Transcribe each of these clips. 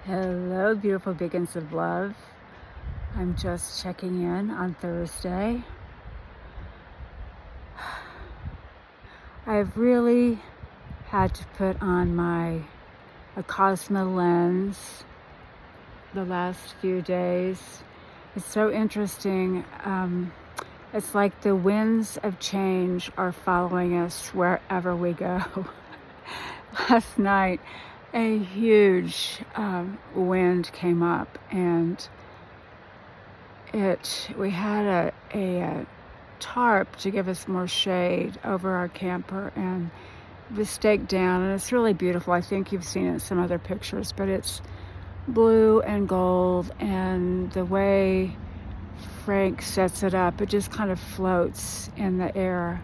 Hello, beautiful beacons of love. I'm just checking in on Thursday. I've really had to put on my Cosmo lens the last few days. It's so interesting. It's like the winds of change are following us wherever we go. Last night, a huge wind came up, and we had a tarp to give us more shade over our camper, and it was staked down, and it's really beautiful. I think you've seen it in some other pictures, but it's blue and gold, and the way Frank sets it up, it just kind of floats in the air.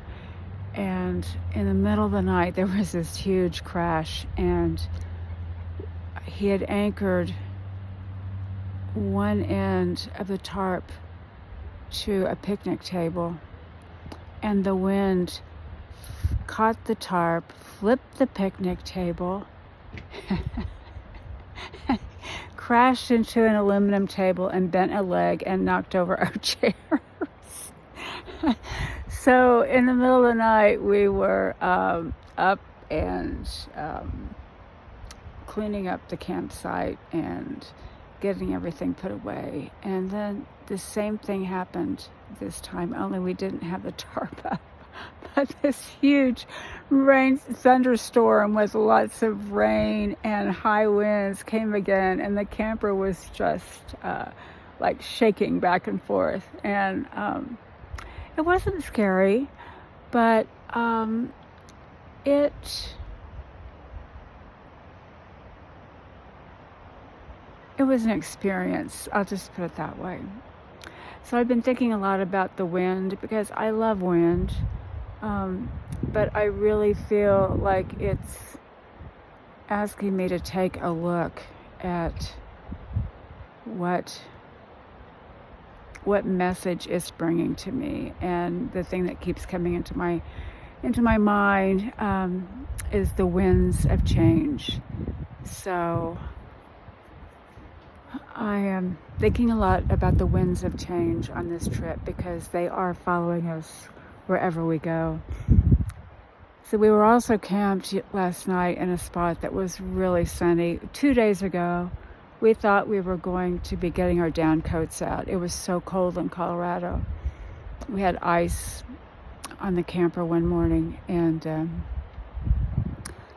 And in the middle of the night, there was this huge crash, and he had anchored one end of the tarp to a picnic table, and the wind caught the tarp, flipped the picnic table, crashed into an aluminum table and bent a leg and knocked over our chairs. So in the middle of the night, we were up and cleaning up the campsite and getting everything put away. And then the same thing happened this time, only we didn't have the tarp up. But this huge thunderstorm with lots of rain and high winds came again, and the camper was just like shaking back and forth. And it wasn't scary, but it was an experience. I'll just put it that way. So I've been thinking a lot about the wind because I love wind, but I really feel like it's asking me to take a look at what message it's bringing to me. And the thing that keeps coming into my mind is the winds of change. So I am thinking a lot about the winds of change on this trip because they are following us wherever we go. So we were also camped last night in a spot that was really sunny. 2 days ago, we thought we were going to be getting our down coats out. It was so cold in Colorado. We had ice on the camper one morning, and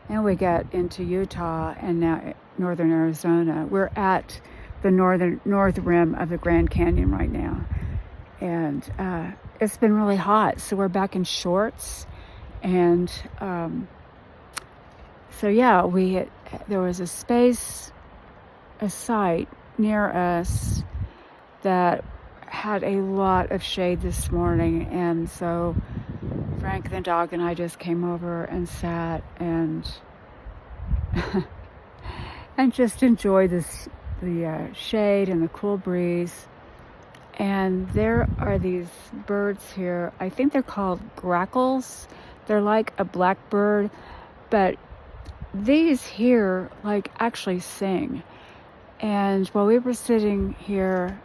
we got into Utah and now northern Arizona. We're at the north rim of the Grand Canyon right now, and it's been really hot, so we're back in shorts. And so yeah, there was a site near us that had a lot of shade this morning, and so Frank the dog and I just came over and sat and and just enjoyed the shade and the cool breeze. And there are these birds here. I think they're called grackles. They're like a blackbird, but these here like actually sing. And while we were sitting here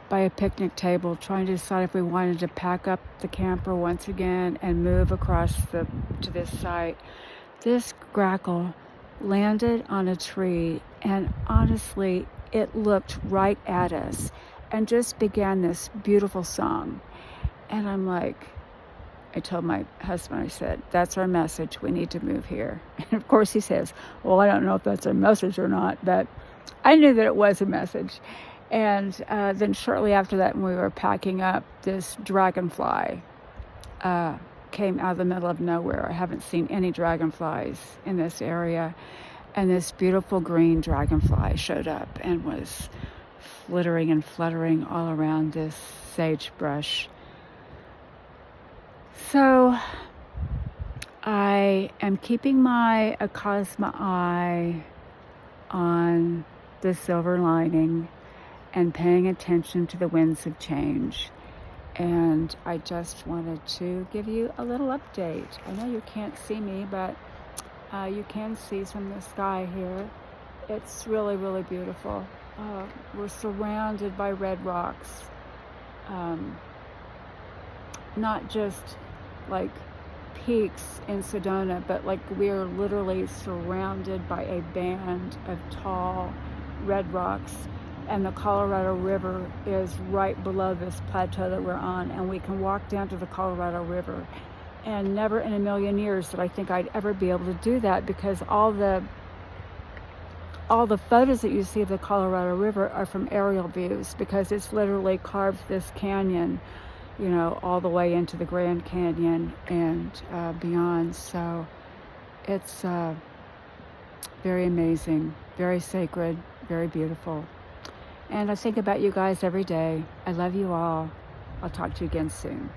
by a picnic table trying to decide if we wanted to pack up the camper once again and move across to this site, this grackle landed on a tree, and honestly, it looked right at us and just began this beautiful song. And I told my husband, I said, that's our message. We need to move here. And of course he says, well, I don't know if that's a message or not, but I knew that it was a message. And then shortly after that, when we were packing up, this dragonfly came out of the middle of nowhere. I haven't seen any dragonflies in this area. And this beautiful green dragonfly showed up and was flittering and fluttering all around this sagebrush. So I am keeping my Cosmo eye on the silver lining and paying attention to the winds of change. And I just wanted to give you a little update. I know you can't see me, but you can see from the sky here It's really, really beautiful. We're surrounded by red rocks. Um, not just like peaks in Sedona, but like we're literally surrounded by a band of tall red rocks. And the Colorado River is right below this plateau that we're on, and we can walk down to the Colorado River. And never in a million years did I think I'd ever be able to do that, because all the photos that you see of the Colorado River are from aerial views, because it's literally carved this canyon, you know, all the way into the Grand Canyon and beyond. So it's very amazing, very sacred, very beautiful. And I think about you guys every day. I love you all. I'll talk to you again soon.